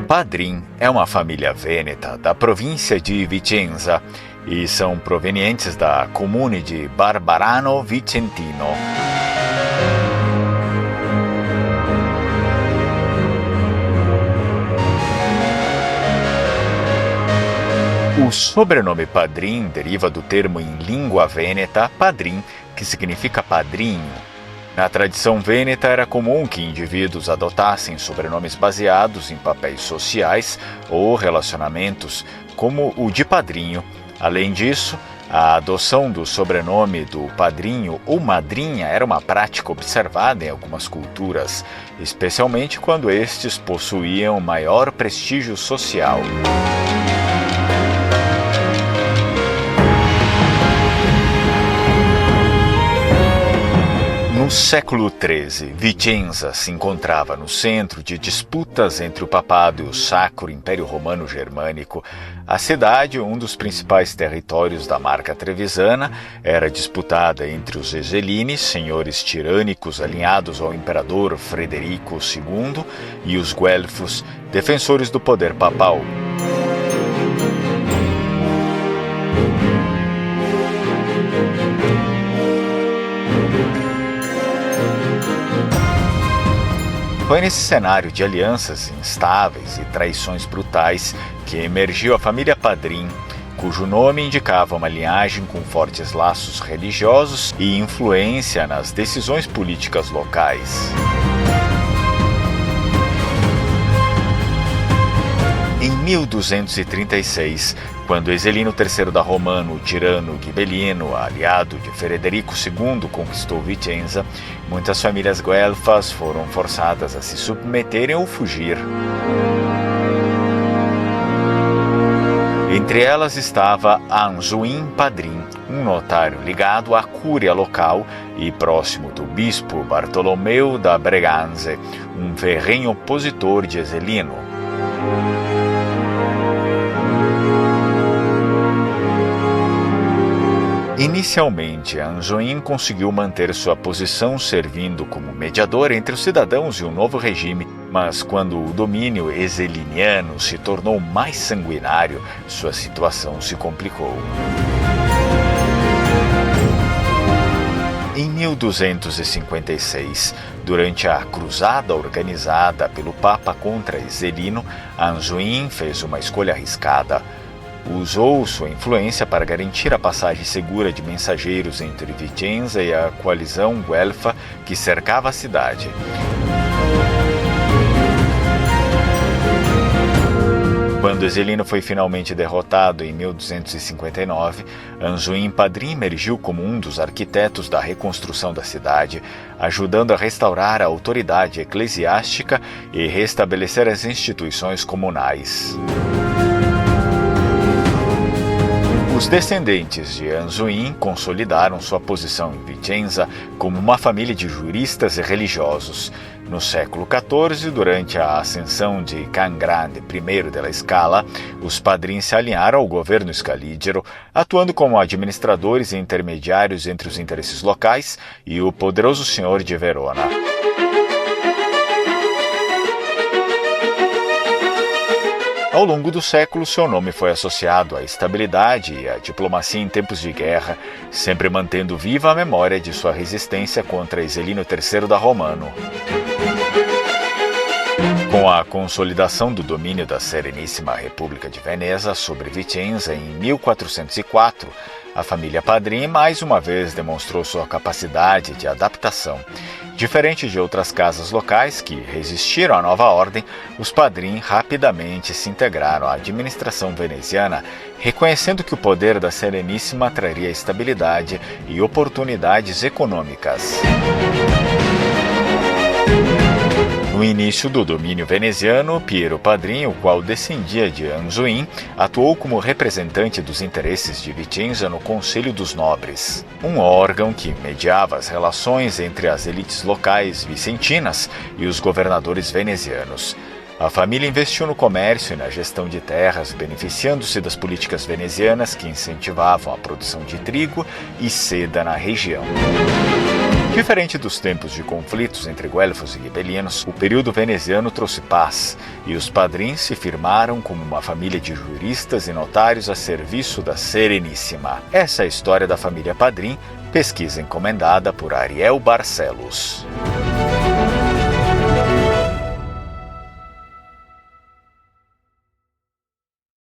Padrin é uma família vêneta da província de Vicenza e são provenientes da comune de Barbarano Vicentino. O sobrenome Padrin deriva do termo em língua vêneta padrin, que significa padrinho. Na tradição vêneta era comum que indivíduos adotassem sobrenomes baseados em papéis sociais ou relacionamentos, como o de padrinho. Além disso, a adoção do sobrenome do padrinho ou madrinha era uma prática observada em algumas culturas, especialmente quando estes possuíam maior prestígio social. No século XIII, Vicenza se encontrava no centro de disputas entre o papado e o Sacro Império Romano Germânico. A cidade, um dos principais territórios da Marca Trevisana, era disputada entre os Ezelini, senhores tirânicos alinhados ao imperador Frederico II, e os Guelfos, defensores do poder papal. Foi nesse cenário de alianças instáveis e traições brutais que emergiu a família Padrin, cujo nome indicava uma linhagem com fortes laços religiosos e influência nas decisões políticas locais. Em 1236, quando Ezelino III da Romano, o tirano Ghibellino, aliado de Frederico II, conquistou Vicenza, muitas famílias guelfas foram forçadas a se submeterem ou fugir. Entre elas estava Anzuin Padrin, um notário ligado à cúria local e próximo do bispo Bartolomeu da Breganze, um ferrenho opositor de Ezelino. Inicialmente, Anzuin conseguiu manter sua posição servindo como mediador entre os cidadãos e o novo regime, mas quando o domínio ezeliniano se tornou mais sanguinário, sua situação se complicou. Em 1256, durante a cruzada organizada pelo Papa contra Ezelino, Anzuin fez uma escolha arriscada. Usou sua influência para garantir a passagem segura de mensageiros entre Vicenza e a coalizão guelfa que cercava a cidade. Quando Ezelino foi finalmente derrotado em 1259, Anzuin Padrin emergiu como um dos arquitetos da reconstrução da cidade, ajudando a restaurar a autoridade eclesiástica e restabelecer as instituições comunais. Os descendentes de Anzuin consolidaram sua posição em Vicenza como uma família de juristas e religiosos. No século XIV, durante a ascensão de Can Grande I della Scala, os padrins se alinharam ao governo escalígero, atuando como administradores e intermediários entre os interesses locais e o poderoso senhor de Verona. Ao longo do século, seu nome foi associado à estabilidade e à diplomacia em tempos de guerra, sempre mantendo viva a memória de sua resistência contra Ezelino III da Romano. Com a consolidação do domínio da Sereníssima República de Veneza sobre Vicenza em 1404, a família Padrin mais uma vez demonstrou sua capacidade de adaptação. Diferente de outras casas locais que resistiram à nova ordem, os Padrin rapidamente se integraram à administração veneziana, reconhecendo que o poder da Sereníssima traria estabilidade e oportunidades econômicas. No início do domínio veneziano, Piero Padrin, o qual descendia de Anzuin, atuou como representante dos interesses de Vicenza no Conselho dos Nobres, um órgão que mediava as relações entre as elites locais vicentinas e os governadores venezianos. A família investiu no comércio e na gestão de terras, beneficiando-se das políticas venezianas que incentivavam a produção de trigo e seda na região. Diferente dos tempos de conflitos entre guelfos e gibelinos, o período veneziano trouxe paz, e os padrins se firmaram como uma família de juristas e notários a serviço da Sereníssima. Essa é a história da família Padrin, pesquisa encomendada por Ariel Barcelos.